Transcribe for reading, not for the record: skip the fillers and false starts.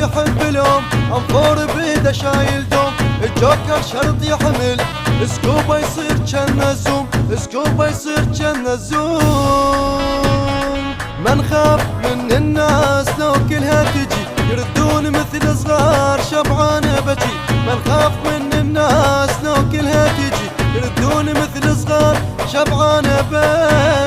يحب اليوم انفور بيده شايل دوم. الجوكر شرط يحمل سكوبه يصير جن الزوم، سكوبه يصير جن الزوم. ما نخاف من الناس لو كلها تجي يردون مثل صغار شبعان بجي. ما نخاف من الناس لو كلها تجي يردون مثل صغار شبعان بجي.